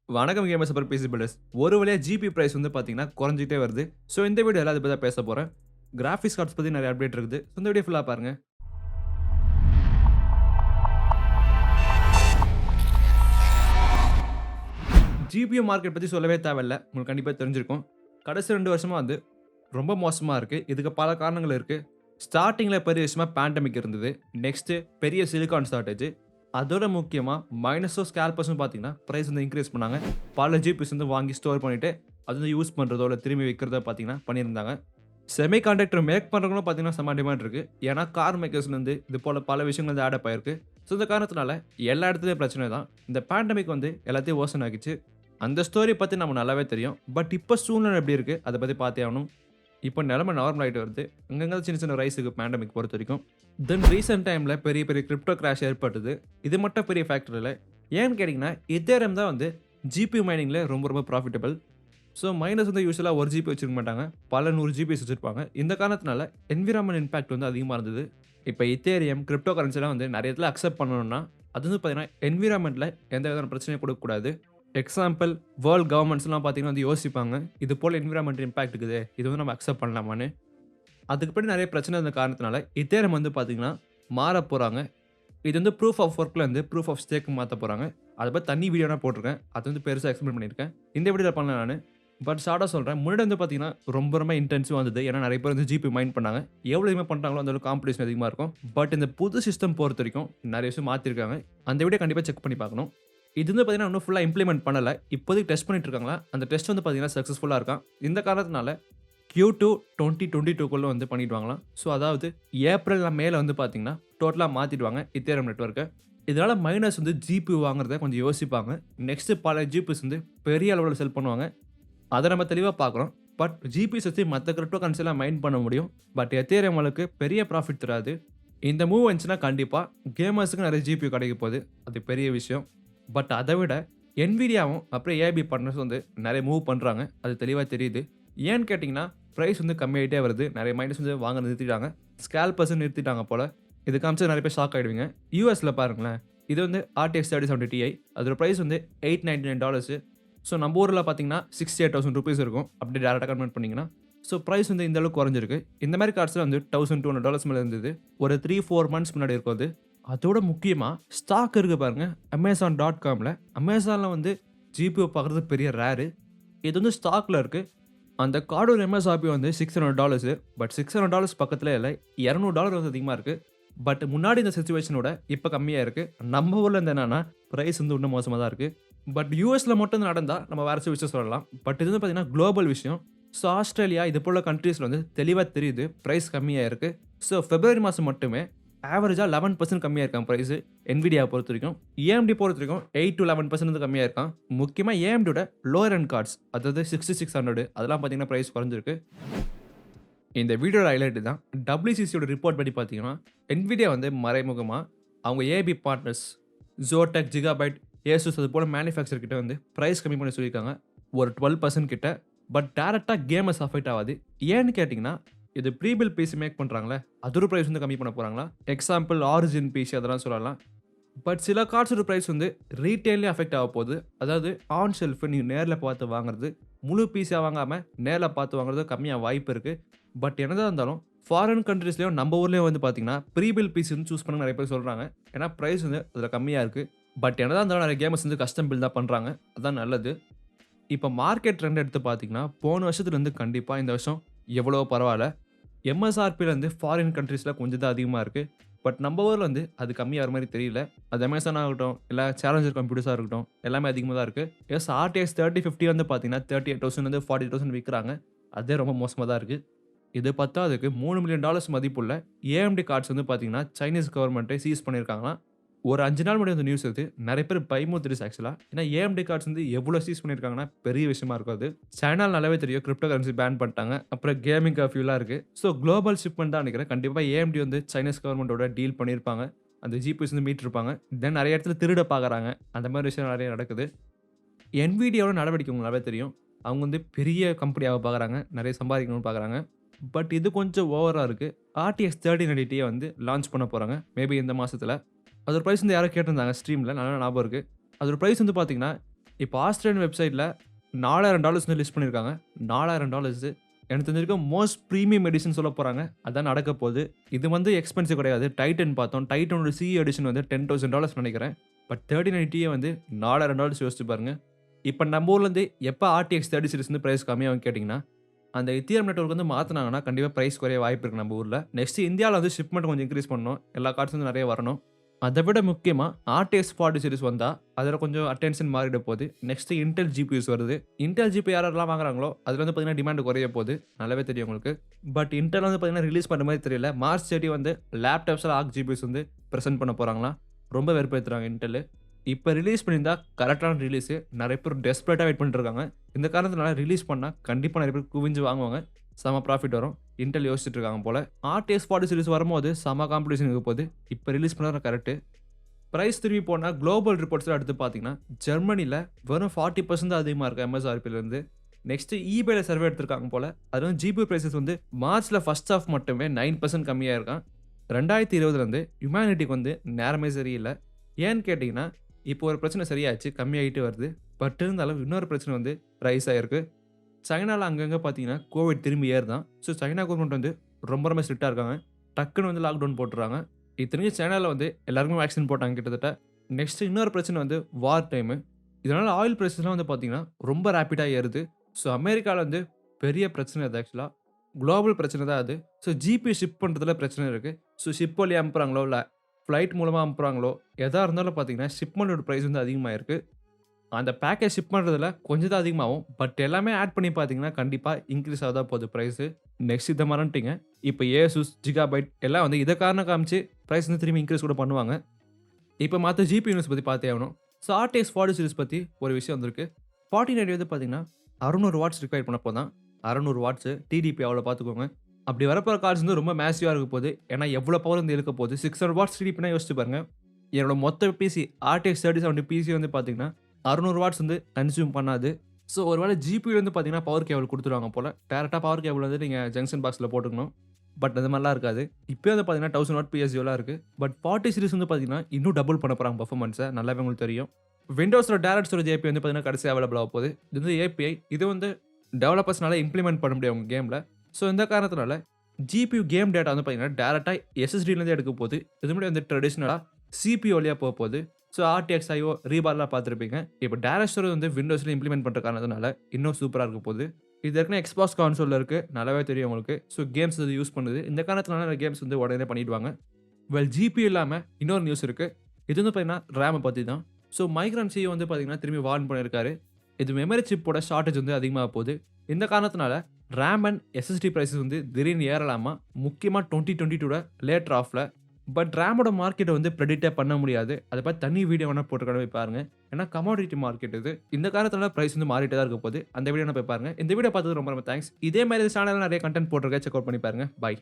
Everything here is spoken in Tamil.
வணக்கம் கேமர்ஸ் அப்புறம் பேசி பில்டர்ஸ். ஒரு வழியா ஜிபி பிரைஸ் வந்து பார்த்தீங்கன்னா குறைஞ்சிட்டே வருது. ஸோ இந்த வீடியோல அதை பத்தி தான் பேச போறேன். கிராஃபிக்ஸ் கார்ட்ஸ் பத்தி நிறைய அப்டேட் இருக்குது. ஸோ இந்த வீடியோ ஃபுல்லா பாருங்க. ஜிபியு மார்க்கெட் பத்தி சொல்லவே தேவையில்ல. உங்களுக்கு கண்டிப்பா தெரிஞ்சிருக்கும். கடைசி 2 வருஷமா வந்து ரொம்ப மோசமா இருக்கு. இதுக்கு பல காரணங்கள் இருக்கு. ஸ்டார்ட்டிங்ல பெரிய விஷயமா பேண்டமிக் இருந்தது. நெக்ஸ்ட் பெரிய சிலிகான் ஷார்ட்டேஜ். அதோட முக்கியமா மைனஸும் ஸ்கேல்பர்ஸும் பார்த்தீங்கன்னா பிரைஸ் வந்து இன்க்ரீஸ் பண்ணாங்க. பல ஜிபிஸ் வந்து வாங்கி ஸ்டோர் பண்ணிட்டு அது வந்து யூஸ் பண்றதோ இல்ல திரும்பி விற்கிறதோ பார்த்தீங்கன்னா பண்ணியிருந்தாங்க. செமி கண்டக்டர் மேக் பண்றவங்களும் பார்த்தீங்கன்னா செம டிமாண்ட் இருக்கு. ஏன்னா கார் மேக்கர்ஸ்லேருந்து இது போல பல விஷயங்கள் வந்து ஆட் அப் ஆயிருக்கு. ஸோ இந்த காரணத்தினால எல்லா இடத்துலயும் பிரச்சனை தான். இந்த பேண்டமிக் வந்து எல்லாத்தையும் ஓசன் ஆகிச்சு. அந்த ஸ்டோரி பத்தி நமக்கு நல்லாவே தெரியும். பட் இப்போ சூழ்நிலை எப்படி இருக்கு அதை பத்தி பார்த்தே ஆகணும். இப்போ நிலைமை நார்மல் ஆகிட்டு வருது. அங்கங்க சின்ன சின்ன ரைஸுக்கு பேண்டமிக் பொறுத்த வரைக்கும். தென் ரீசென்ட் டைமில் பெரிய பெரிய கிரிப்டோ கிராஷ் ஏற்பட்டது. இது மட்டும் பெரிய ஃபேக்டர் இல்லை. ஏன்னு கேட்டிங்கன்னா எத்தேரியம் தான் வந்து ஜிபி மைனிங்கில் ரொம்ப ரொம்ப ப்ராஃபிட்டபிள். ஸோ மைனஸ் வந்து யூஸ்வலாக ஒரு ஜிபி வச்சிருக்க மாட்டாங்க, பல 100 ஜிபிஸ் வச்சிருப்பாங்க. இந்த காரணத்தினால என்விரான்மெண்ட் இம்பாக்ட் வந்து அதிகமாக இருந்தது. இப்போ எத்தேரியம் கிரிப்டோ கரன்சிலாம் வந்து நிறைய இடத்துல அக்செப்ட் பண்ணணும்னா அது வந்து பார்த்தீங்கன்னா என்விரான்மெண்ட்டில் எந்த விதமான பிரச்சனையும் கொடுக்கக்கூடாது. எக்ஸாம்பிள் வேர்ல்ட் கவர்மெண்ட்ஸ்லாம் பார்த்தீங்கன்னா வந்து யோசிப்பாங்க, இது போல் என்விரான்மெண்ட் இம்பாக்ட் இருக்குது, இது வந்து நம்ம அக்செப்ட் பண்ணலாமான்னு. அதுக்கு பின்னாடி நிறைய பிரச்சனை இருந்த காரணத்தினால எத்தேரியம் வந்து பார்த்தீங்கன்னா மாற போகிறாங்க. இது வந்து ப்ரூஃப் ஆஃப் ஒர்க்கில் வந்து ப்ரூஃப் ஆஃப் ஸ்டேக்கு மாற்ற போகிறாங்க. அதை பற்றி தனி வீடியோனா போட்டிருக்கேன். அது வந்து பெருசாக எக்ஸ்பிளைன் பண்ணியிருக்கேன். இந்த வீடியோவில் பண்ணல நான். பட் ஷார்ட்டாக சொல்கிறேன். முன்னாடி வந்து பார்த்தீங்கன்னா ரொம்ப ரொம்ப இன்டென்சிவாக இருந்தது. ஏன்னா நிறைய பேர் வந்து ஜிபி மைண்ட் பண்ணாங்க. எவ்வளோ இதுமாதிரி பண்ணுறாங்களோ அந்த அளவுக்கு காம்படிஷன் அதிகமாக இருக்கும். பட் இந்த புது சிஸ்டம் பொறுத்த வரைக்கும் நிறைய விஷயம் மாற்றிருக்காங்க. அந்த வீடியோ கண்டிப்பாக செக் பண்ணி பார்க்கணும். இது வந்து பார்த்தீங்கன்னா இன்னும் ஃபுல்லாக இம்ப்ளிமெண்ட் பண்ணலை. இப்போதைக்கு டெஸ்ட் பண்ணிட்டு இருக்காங்களா. அந்த டெஸ்ட் வந்து பார்த்தீங்கன்னா சக்ஸஸ்ஃபுல்லாக இருக்கான். இந்த காரணத்தினால Q2 2022 வந்து பண்ணிடுவாங்களாம். ஸோ அதாவது ஏப்ரல் மேல வந்து பார்த்தீங்கன்னா டோட்டலாக மாற்றிடுவாங்க எத்தேரியம் நெட்வொர்க்கை. இதனால் மைனர்ஸ் வந்து ஜிபி வாங்குறத கொஞ்சம் யோசிப்பாங்க. நெக்ஸ்ட் பல ஜிபிஸ் வந்து பெரிய அளவில் செல் பண்ணுவாங்க. அதை நம்ம தெளிவாக பார்க்குறோம். பட் ஜிபிஸ் வச்சு மற்ற கிரிப்டோ கரன்சிலாம் மைண்ட் பண்ண முடியும். பட் எத்தேரியம் அளவுக்கு பெரிய ப்ராஃபிட் தராது. இந்த மூவ் வந்துச்சுன்னா கண்டிப்பாக கேமர்ஸுக்கு நிறைய ஜிபி கிடைக்க போகுது. அது பெரிய விஷயம். பட் அதை விட NVIDIAவும் அப்புறம் AIB பார்ட்னர்ஸ் வந்து நிறைய மூவ் பண்ணுறாங்க. அது தெளிவாக தெரியுது. ஏன்னு கேட்டிங்கன்னா ப்ரைஸ் வந்து கம்மியாகிட்டே வருது. நிறைய மைனஸ் வந்து வாங்க நிறுத்திட்டாங்க. ஸ்கேல்பர்ஸும் நிறுத்திட்டாங்க போல். இது காமிச்சு நிறைய பேர் ஷாக் ஆகிடுவீங்க. யூஎஸில் பாருங்களேன், இது வந்து RTX 3070 Ti. அதோட ப்ரைஸ் வந்து $899. ஸோ நம்ம ஊரில் பார்த்தீங்கன்னா 68,000 rupees இருக்கும். அப்படி டேரெக்டாக கன்வெர்ட் பண்ணிங்கன்னா ஸோ ப்ரைஸ் வந்து இந்த அளவுக்கு குறைஞ்சிருக்கு. இந்த மாதிரி கார்ட்ஸில் வந்து $1,200 மேலே இருந்தது. ஒரு 3-4 months முன்னாடி இருக்கும் அது. அதோட முக்கியமாக ஸ்டாக் இருக்குது பாருங்கள். Amazon.comல அமேசானில் வந்து ஜிபிஓ பார்க்குறது பெரிய ரேரு. இது வந்து ஸ்டாக்கில் இருக்குது. அந்த கார்டோட MSRP வந்து $600. பட் $600 பக்கத்தில் இல்லை, $200 வந்து அதிகமாக இருக்குது. பட் முன்னாடி இந்த சிச்சுவேஷனோட இப்போ கம்மியாக இருக்குது. நம்ம ஊரில் இருந்து என்னன்னா ப்ரைஸ் வந்து இன்னும் மோசமாக தான் இருக்குது. பட் யூஎஸில் மட்டும் நடந்தால் நம்ம வேறு சில விஷயம் சொல்லலாம். பட் இது வந்து பார்த்தீங்கன்னா குளோபல் விஷயம். ஸோ ஆஸ்திரேலியா இது போல் கண்ட்ரீஸில் வந்து தெளிவாக தெரியுது ப்ரைஸ் கம்மியாக இருக்குது. ஸோ February மாதம் மட்டுமே ஆவரேஜாக 11% கம்மியாக இருக்கான் ப்ரைஸு. NVIDIA பொறுத்த வரைக்கும். AMD பொறுத்த வரைக்கும் 8-11% வந்து கம்மியாக இருக்கான். முக்கியமாக AMDோட லோயர் அண்ட் கார்ட்ஸ், அதாவது 6600 அதெல்லாம் பார்த்தீங்கன்னா ப்ரைஸ் குறைஞ்சிருக்கு. இந்த வீடியோட ஹைலைட் தான். WCCயோட ரிப்போர்ட் படி பார்த்தீங்கன்னா NVIDIA வந்து மறைமுகமாக அவங்க AIB partners Zotac, Gigabyte, Asus அது போல் மேனுஃபேக்சர் கிட்ட வந்து ப்ரைஸ் கம்மி பண்ணி சொல்லியிருக்காங்க. ஒரு 12% கிட்ட. பட் டேரெக்டாக கேமர்ஸ் அஃபெக்ட் ஆகாது. ஏன்னு கேட்டிங்கன்னா இது ப்ரீபில் பிசி மேக் பண்ணுறாங்களே அதோட ப்ரைஸ் வந்து கம்மி பண்ண போகிறாங்களா. எக்ஸாம்பிள் ஆரிஜின் பிசி அதெல்லாம் சொல்லலாம். பட் சில கார்ட்ஸோட ப்ரைஸ் வந்து ரீட்டெயிலே அஃபெக்ட் ஆக போகுது. அதாவது ஆன் ஷெல்ஃபு நீங்கள் நேரில் பார்த்து வாங்குறது, முழு பிசியாக வாங்காமல் நேரில் பார்த்து வாங்குறது கம்மியாக வாய்ப்பு இருக்குது. பட் என்னதான் இருந்தாலும் ஃபாரின் கண்ட்ரீஸ்லேயும் நம்ம ஊர்லேயும் வந்து பார்த்தீங்கன்னா ப்ரீபில் பிசி வந்து சூஸ் பண்ண நிறைய பேர் சொல்கிறாங்க. ஏன்னா ப்ரைஸ் வந்து அதில் கம்மியாக இருக்குது. பட் என்னதான் இருந்தாலும் நிறைய கேமர்ஸ் வந்து கஸ்டம் பில் தான் பண்ணுறாங்க. அதுதான் நல்லது. இப்போ மார்க்கெட் ட்ரெண்ட் எடுத்து பார்த்தீங்கன்னா போன வருஷத்துலேருந்து கண்டிப்பாக இந்த வருஷம் எவ்வளோ பரவாயில்ல. MSRPலேருந்து ஃபாரின் கண்ட்ரீஸில் கொஞ்சம் தான் அதிகமாக இருக்குது. பட் நம்ம ஊரில் வந்து அது கம்மியாகிற மாதிரி தெரியல. அது Amazon ஆகட்டும், இல்லை சேலஞ்சர் கம்ப்யூட்டர்ஸாக இருக்கட்டும், எல்லாமே அதிகமாக தான் இருக்குது. எஸ் RTX 3050 வந்து பார்த்தீங்கன்னா 38,000 வந்து 40,000 விற்கிறாங்க. அதே ரொம்ப மோசமாக தான் இருக்குது. இது பத்தாதுக்கு $3 million மதிப்புள்ள AMD கார்ட்ஸ் வந்து பார்த்தீங்கன்னா சைனீஸ் கவர்மெண்ட்டை சீஸ் பண்ணியிருக்காங்களாம். ஒரு 5 நாள் முன்னாடி அந்த நியூஸ் எடுத்து நிறைய பேர் பயமுறுத்துருச்சு ஆக்சுவலாக. ஏன்னா AMD கார்ட்ஸ் வந்து எவ்வளோ சீஸ் பண்ணியிருக்காங்கன்னா பெரிய விஷயமா இருக்கும். அது சைனால நல்லாவே தெரியும். கிரிப்டோ கரன்சி பேன் பண்ணிட்டாங்க. அப்புறம் கேமிங் கர்ஃப்யூலாம் இருக்குது. ஸோ குளோபல் ஷிப்மெண்ட் தான் நினைக்கிறேன். கண்டிப்பாக AMD வந்து சைனீஸ் கவர்மெண்ட்டோட டீல் பண்ணியிருப்பாங்க. அந்த ஜிபிஎஸ் வந்து மீட்டிருப்பாங்க. தென் நிறைய இடத்துல திருட பார்க்குறாங்க. அந்த மாதிரி விஷயம் நிறைய நடக்குது. NVIDIAவோட நடவடிக்கை உங்களுக்கு நல்லாவே தெரியும். அவங்க வந்து பெரிய கம்பெனியாக பார்க்குறாங்க, நிறைய சம்பாதிக்கணும்னு பார்க்குறாங்க. பட் இது கொஞ்சம் ஓவராக இருக்குது. RTX 3090 Ti வந்து லான்ச் பண்ண போகிறாங்க மேபி இந்த மாதத்தில். அதோட ப்ரைஸ் வந்து யாரோ கேட்டிருந்தாங்க ஸ்ட்ரீமில், நல்லா ஞாபகம் இருக்குது. அதோட ப்ரைஸ் வந்து பார்த்தீங்கன்னா இப்போ ஆஸ்திரேலியன் வெப்சைட்ல $4000 வந்து லிஸ்ட் பண்ணியிருக்காங்க. $4000 எனக்கு தெரிஞ்சிருக்கும் மோஸ்ட் பிரீமியம் எடிஷன் சொல்ல போறாங்க. அதான் நடக்க போகுது. இது வந்து எக்ஸ்பென்சிவ் கிடையாது. டைட்டன் பார்த்தோம். டைட்டனோட சிஇ எடிஷன் வந்து $10,000 நினைக்கிறேன். பட் 3090 வந்து $4000 யோசிச்சு பாருங்க. இப்ப நம்ம ஊர்ல இருந்து எப்ப RTX 30 சீரிஸ் வந்து பிரைஸ் கம்மியாகும்னு கேட்டீங்கன்னா, அந்த Ethereum நெட்வொர்க் வந்து மாத்துனாங்கன்னா கண்டிப்பா பிரைஸ் குறைய வாய்ப்பு இருக்கு நம்ம ஊர்ல. நெக்ஸ்ட் இந்தியால வந்து ஷிப்மென்ட் கொஞ்சம் இன்கிரீஸ் பண்ணணும். எல்லா கார்ட்ஸ் வந்து நெறைய வரணும். அத விட முக்கியமா RTX 40 சீரிஸ் வந்தா, அதுல கொஞ்சம் அட்டென்ஷன் மாறிட போகுது. நெக்ஸ்ட் Intel GPUs வருது. Intel GPU யாரெல்லாம் வாங்குறாங்களோ, அதுல வந்து பார்த்தீங்கன்னா டிமாண்ட் குறைய போகுது. நல்லாவே தெரியும் உங்களுக்கு. பட் Intel வந்து பார்த்தீங்கன்னா ரிலீஸ் பண்ற மாரி தெரியல. மார்ச் 30 வந்து லேப்டாப்ஸ்ல ARC GPUs வந்து பிரசன்ட் பண்ண போறாங்களாம். ரொம்ப வெறுப்பேத்துறாங்க Intel. இப்ப ரிலீஸ் பண்ணியிருந்தா கரெக்ட்டான ரிலீஸு. நெறைய பேர் டெஸ்பரேட்டா வெயிட் பண்ணிட்டு இருக்காங்க. இந்த காரணத்தினால ரிலீஸ் பண்ணா கண்டிப்பா நெறைய பேர் குவிஞ்சு வாங்குவாங்க. செம ப்ராஃபிட் வரும். Intel யோசிச்சுட்டு இருக்காங்க போல. RTX 40 சீரிஸ் வரும்போது செம காம்படிஷன் இருக்க போகுது. இப்ப ரிலீஸ் பண்ணது கரெக்ட்டு. பிரைஸ் திரும்பி போனா குளோபல் ரிப்போர்ட்ஸ்ல எடுத்து பார்த்தீங்கன்னா, ஜெர்மனில வெறும் 40% தான் அதிகமா இருக்கு MSRPல இருந்து. நெக்ஸ்ட் eBayல சர்வே எடுத்திருக்காங்க போல. அது வந்து GPU பிரைஸஸ் வந்து மார்ச்ல ஃபர்ஸ்ட் ஹால்ஃப் மட்டுமே 9% கம்மியா இருக்காம். 2020ல இருந்து ஹியூமனிட்டிக்கு வந்து நேரமே சரியில்ல. ஏன்னு கேட்டீங்கன்னா, இப்போ ஒரு பிரச்சனை சரியாச்சு. கம்மியாயிட்டே வருது. பட் இருந்தாலும் இன்னொரு பிரச்சனை வந்து ரைஸ் ஆயிருக்கு. சைனால அங்கங்க பார்த்தீங்கன்னா, கோவிட் திரும்பி ஏறுதாம். ஸோ சைனா கவர்மெண்ட் வந்து ரொம்ப ஸ்ட்ரிக்ட்டா இருக்காங்க. டக்குனு வந்து லாக்டவுன் போட்டுறாங்க. இத்தனைக்கும் சைனால வந்து எல்லாருக்குமே வேக்சின் போட்டாங்க கிட்டத்தட்ட. நெக்ஸ்ட் இன்னொரு பிரச்சனை வந்து வார் டைமு. இதனால ஆயில் பிரைஸஸ்லாம் வந்து பார்த்தீங்கன்னா, ரொம்ப ரேப்பிடா ஏறுது. ஸோ அமெரிக்கால வந்து பெரிய பிரச்சனை அது ஆக்சுவலா. குளோபல் பிரச்சனை தான் அது. ஸோ ஜிபியூ ஷிப் பண்றதுல பிரச்சனை இருக்கு. ஸோ ஷிப் வழியா அனுப்புறாங்களோ, இல்ல ஃப்ளைட் மூலமா அனுப்புறாங்களோ, எதா இருந்தாலும் பார்த்தீங்கன்னா, ஷிப்மெண்டோட பிரைஸ் வந்து அதிகமாயிருக்கு. அந்த பேக்கேஜ் ஷிப் பண்றதுல கொஞ்சம் தான் அதிகமாகும். பட் எல்லாமே ஆட் பண்ணி பார்த்தீங்கன்னா, கண்டிப்பா இன்கிரீஸ் ஆக தான் போகுது பிரைஸு. நெக்ஸ்ட் இத மறந்துட்டீங்க. இப்ப Asus, Gigabyte எல்லாம் வந்து இத காரணம் காமிச்சு பிரைஸ் வந்து திரும்பி இன்கிரீஸ் கூட பண்ணுவாங்க. இப்ப மத்த GPU நியூஸ் பத்தி பார்த்தே ஆகணும். ஸோ RTX 40 சீரிஸ் பத்தி ஒரு விஷயம் வந்திருக்கு. 4090 வந்து பார்த்தீங்கன்னா, 600 வாட்ஸ் ரிக்வயர் பண்ண போதாம். 600 வாட்ஸ் டிடிபி எவ்வளோ பார்த்துக்கோங்க. அப்படி வரப்போற கார்ட்ஸ் வந்து ரொம்ப மேசிவா இருக்க போகுது. ஏன்னா எவ்வளோ பவர் வந்து இழுக்க போகுது. 600 வாட்ஸ் டிடிபினா யோசிச்சு பாருங்க. என்னோட மொத்த பிசி RTX 3070 பிசி வந்து பார்த்தீங்கன்னா, 600 வாட்ஸ் வந்து கன்சியூம் பண்ணாது. ஸோ ஒருவேளை GPU வந்து பார்த்தீங்கன்னா, பவர் கேபிள் குடுத்துருவாங்க போல. டைரக்ட்டா பவர் கேபிள் வந்து நீங்க ஜங்ஷன் பாக்ஸ்ல போட்டுக்கணும். பட் அது மாரிலாம் இருக்காது. இப்பயே வந்து பார்த்தீங்கன்னா, 1000 வாட் PSUலாம் இருக்கு. பட் 40 சீரிஸ் வந்து பார்த்தீங்கன்னா, இன்னும் டபுள் பண்ண போறாங்க பெர்ஃபார்மன்ஸ. நல்லாவே உங்களுக்கு தெரியும். விண்டோஸ்ல டைரக்ட் ஸ்டோரேஜ் API வந்து பார்த்தீங்கன்னா, கடைசியா அவைலபிள் ஆக போகுது. இது வந்து API. இது வந்து டெவலப்பர்ஸ்னால இம்ப்ளிமெண்ட் பண்ண முடியும் உங்க கேம்ல. ஸோ இந்த காரணத்தினால GPU கேம் டேட்டா வந்து பார்த்தீங்கன்னா, டைரக்ட்டா SSDல இருந்து எடுக்க போகுது. இது முன்னாடி வந்து ட்ரெடிஷனலா CPU வழியா போகுது. ஸோ RTX IO ரீபார்லாம் பார்த்திருப்பீங்க. இப்போ டைரக்ட் ஸ்டோரேஜ் வந்து விண்டோஸ்ல இம்ப்ளிமெண்ட் பண்ற காரணத்தினால இன்னும் சூப்பரா இருக்க போகுது. இது ஏற்கனவே Xbox கன்சோல்ல இருக்கு. நல்லாவே தெரியும் உங்களுக்கு. ஸோ கேம்ஸ் இது யூஸ் பண்ணுது. இந்த காரணத்தினால கேம்ஸ் வந்து உடனே பண்ணிடுவாங்க. GPU இல்லாம இன்னொரு நியூஸ் இருக்கு. இது வந்து பார்த்தீங்கன்னா, RAM பத்தி தான். ஸோ மைக்ரான் CEO வந்து பார்த்தீங்கன்னா, திரும்பி வார்ன் பண்ணியிருக்காரு. இது மெமரி சிப்போட ஷார்டேஜ் வந்து அதிகமாக போகுது. இந்த காரணத்தினால RAM அண்ட் SSD பிரைஸஸ் வந்து திடீர்னு ஏறலாமா. முக்கியமா 2022 லேட்டர் ஆஃப்ல. பட் RAMோட மார்க்கெட்ட வந்து பிரெடிக்ட்டே பண்ண முடியாது. அத பத்தி தனி வீடியோ வேணா போட்டுருக்கேன் போய் பாருங்க. ஏன்னா கமாடிட்டி மார்க்கெட் இது. இந்த காரணத்தினால பிரைஸ் வந்து மாறிட்டே தான் இருக்க போகுது. அந்த வீடியோ போய் பாருங்க. இந்த வீடியோ பார்த்ததுக்கு ரொம்ப தேங்க்ஸ். இதே மாதிரி சேனல்ல நிறைய கன்டென்ட் போட்டுருக்கேன். செக் அவுட் பண்ணி பாருங்க. பை.